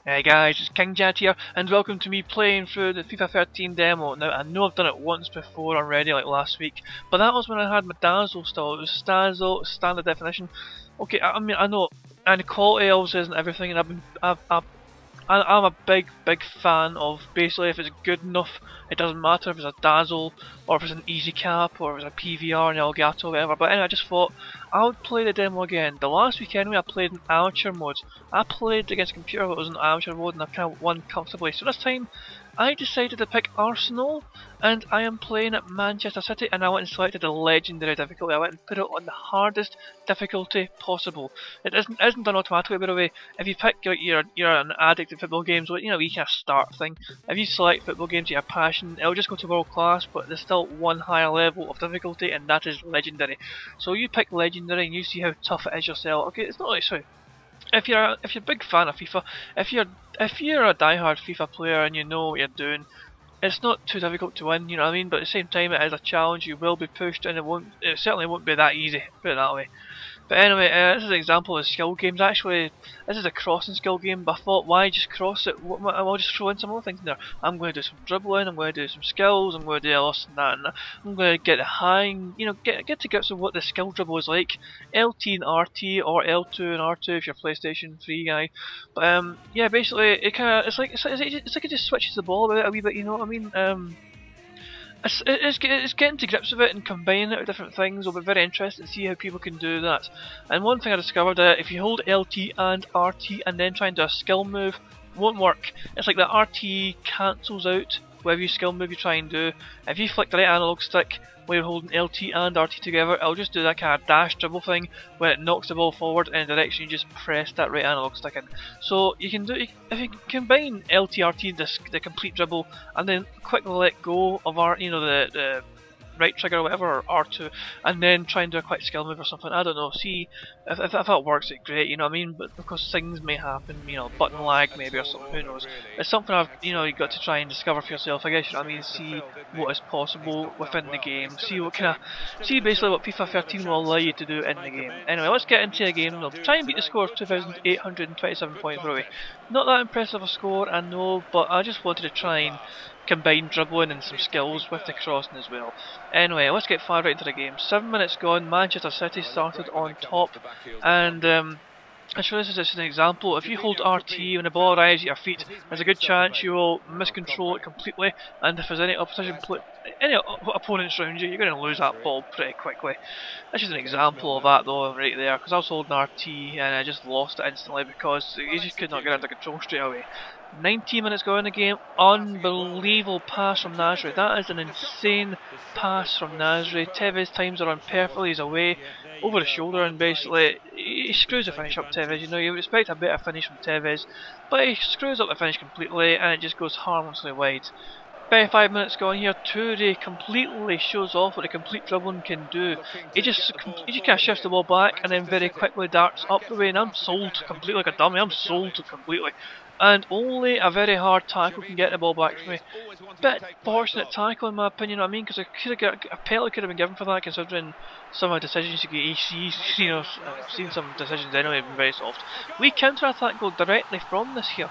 Hey guys, it's King Jet here, and welcome to me playing through the FIFA 13 demo. Now, I know I've done it once before already, like last week, but that was when I had my Dazzle still. It was Dazzle, standard definition. Okay, I mean, I know, and the quality also isn't everything, and I'm a big fan of basically if it's good enough, it doesn't matter if it's a Dazzle, or if it's an Easy Cap, or if it's a PVR, an Elgato, whatever. But anyway, I just thought I would play the demo again. The last week anyway, I played in amateur mode. I played against a computer that was in amateur mode, and I kind of won comfortably. So this time, I decided to pick Arsenal, and I am playing at Manchester City, and I went and selected the legendary difficulty. I went and put it on the hardest difficulty possible. It isn't done automatically, by the way. If you pick, like, you're an addict to football games, you know, you kind of start thing. If you select football games, your passion, it'll just go to world class, but there's still one higher level of difficulty, and that is legendary. So you pick legendary, and you see how tough it is yourself. Okay, it's not like so. If you're a big fan of FIFA, if you're a diehard FIFA player and you know what you're doing, it's not too difficult to win, you know what I mean? But at the same time, it is a challenge. You will be pushed, and it certainly won't be that easy. Put it that way. But anyway, this is an example of skill games. Actually, this is a crossing skill game, but I thought, why just cross it? I'll just throw in some other things in there. I'm going to do some dribbling, I'm going to do some skills, I'm going to do this and that, and that. I'm going to get the hang, you know, get to grips with what the skill dribble is like. LT and RT, or L2 and R2 if you're a PlayStation 3 guy. But yeah, basically, it's like it just switches the ball about a wee bit, you know what I mean? It's getting to grips with it and combining it with different things. Will be very interesting to see how people can do that. And one thing I discovered, if you hold LT and RT and then try and do a skill move, won't work. It's like the RT cancels out whatever skill move you try and do. If you flick the right analog stick while you're holding LT and RT together, it'll just do that kind of dash dribble thing where it knocks the ball forward in a direction you just press that right analog stick in. So you can do, if you combine LT, RT, the complete dribble, and then quickly let go of the right trigger or whatever, or R2, and then try and do a quick skill move or something. I don't know, see if that works, it's great, you know what I mean? But because things may happen, you know, button lag maybe or something, who knows. It's something you've got to try and discover for yourself, I guess, you know what I mean? See what is possible within the game, see basically what FIFA 13 will allow you to do in the game. Anyway, let's get into the game. We'll try and beat the score of 2,827 points per way. Not that impressive a score, I know, but I just wanted to try and combine dribbling and some skills with the crossing as well. Anyway, let's get far right into the game. 7 minutes gone, Manchester City started on top, and actually this is just an example. If you hold RT when the ball arrives at your feet, there's a good chance you will miscontrol it completely, and if there's any opponents around you, you're going to lose that ball pretty quickly. That's just an example of that though, right there, because I was holding RT and I just lost it instantly because you just could not get under control straight away. 19 minutes going in the game, unbelievable pass from Nasri. That is an insane pass from Nasri. Tevez times are on perfectly, he's away, over the shoulder, and basically he screws the finish up Tevez. You know, you would expect a better finish from Tevez, but he screws up the finish completely and it just goes harmlessly wide. 35 minutes going here, Toure completely shows off what the complete dribbling can do. He just kind of shifts the ball back and then very quickly darts up the way, and I'm sold completely like a dummy. I'm sold completely. And only a very hard tackle can get the ball back for me. Bit fortunate tackle in my opinion, you know what I mean? Because a penalty could have been given for that, considering some of the decisions you get. You know, I've seen some decisions anyway, been very soft. We counter-attack goal directly from this here.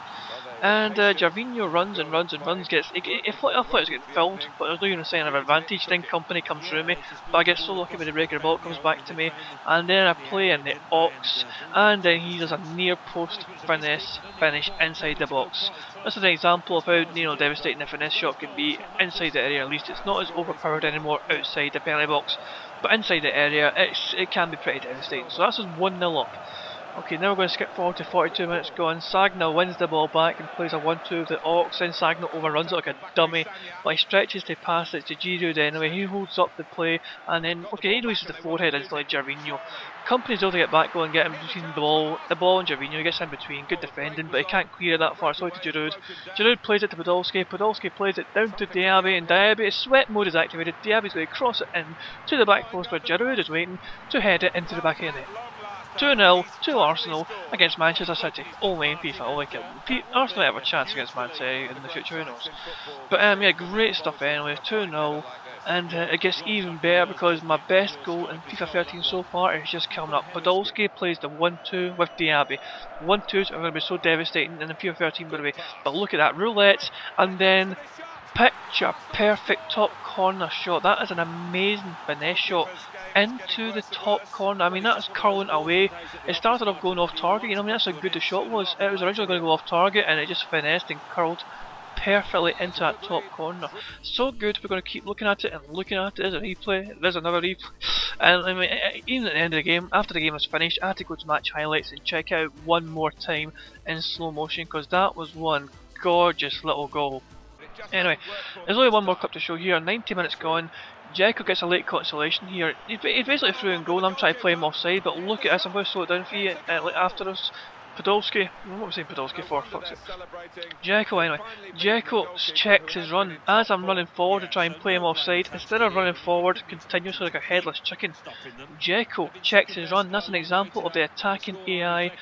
And Gervinho runs and runs and runs, I thought it was getting filled, but there's no even a sign of advantage. Then Company comes through me, but I get so lucky with the breaker, the ball comes back to me, and then I play in the Ox, and then he does a near post finesse finish inside the box. This is an example of how, you know, devastating a finesse shot can be inside the area. At least it's not as overpowered anymore outside the penalty box, but inside the area it can be pretty devastating. So that's just 1-0 up. Okay, now we're going to skip forward to 42 minutes gone. Sagna wins the ball back and plays a 1-2 with the Ox, and Sagna overruns it like a dummy, but he stretches to pass it to Giroud anyway. He holds up the play, and then, okay, he releases the forehead into like Gervinho. Company's able to get back, go and get him between the ball and Gervinho. He gets in between, good defending, but he can't clear it that far, so to Giroud. Giroud plays it to Podolski plays it down to Diaby, and Diaby, sweat mode is activated. Diaby's going to cross it in to the back post where Giroud is waiting to head it into the back of the net. 2-0 to Arsenal against Manchester City. Only in FIFA. Only Arsenal might have a chance against Man City in the future, who knows. But yeah, great stuff anyway. 2-0. And it gets even better because my best goal in FIFA 13 so far is just coming up. Podolski plays the 1-2 with Diaby. 1-2s are going to be so devastating in the FIFA 13 by the way. But look at that, roulette, and then picture perfect top corner shot. That is an amazing finesse shot into the top corner. I mean, that's curling away. It started off going off target, you know, I mean, that's how good the shot was. It was originally going to go off target and it just finessed and curled perfectly into that top corner. So good, we're going to keep looking at it and looking at it. There's a replay, there's another replay. And I mean, even at the end of the game, after the game was finished, I had to go to match highlights and check out one more time in slow motion because that was one gorgeous little goal. Anyway, there's only one more clip to show here. 90 minutes gone. Dzeko gets a late consolation here. He's basically through and goal and I'm trying to play him offside, but look at this, I'm going to slow it down for you after us. Podolski, what was I saying Podolski for? Fuck's it. Dzeko anyway. Dzeko checks his run as I'm running forward to try and play him offside. Instead of running forward continuously like a headless chicken, Dzeko checks his run. That's an example of the attacking AI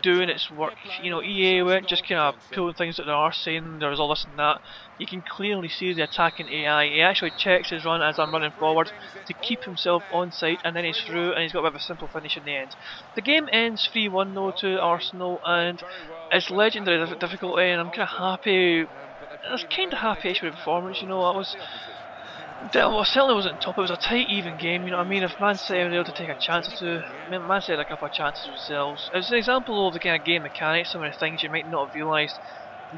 doing its work. You know, EA weren't just kind of pulling things that they are saying there was all this and that. You can clearly see the attacking AI. He actually checks his run as I'm running forward to keep himself on site, and then he's through and he's got a bit of a simple finish in the end. The game ends 3-1 though to Arsenal, and it's legendary difficulty, and I'm kind of happy. I was kind of happy with the performance, you know. Well, certainly wasn't top. It was a tight, even game. You know what I mean? If Man City were able to take a chance or two, I mean, Man City had a couple of chances themselves. It's an example of the kind of game mechanics, some of the things you might not have realised.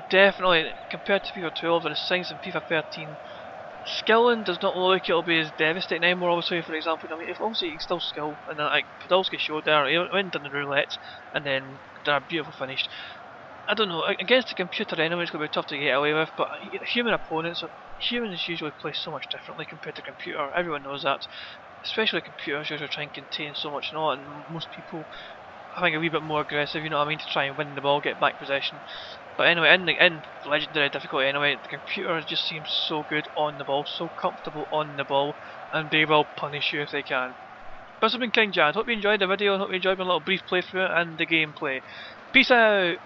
Definitely, compared to FIFA 12 and the things in FIFA 13, skilling does not look like it'll be as devastating anymore. Obviously, for example, I mean, if obviously you can still skill, and like Podolski showed there, he went and done the roulette, and then done a beautiful finish. I don't know, against the computer anyway, it's going to be tough to get away with, but human opponents, humans usually play so much differently compared to computer. Everyone knows that, especially computers usually try and contain so much, and most people I think a wee bit more aggressive, you know what I mean, to try and win the ball, get back possession. But anyway, in legendary difficulty anyway, the computer just seems so good on the ball, so comfortable on the ball, and they will punish you if they can. But this has been King Jad. Hope you enjoyed the video, and hope you enjoyed my little brief playthrough and the gameplay. Peace out!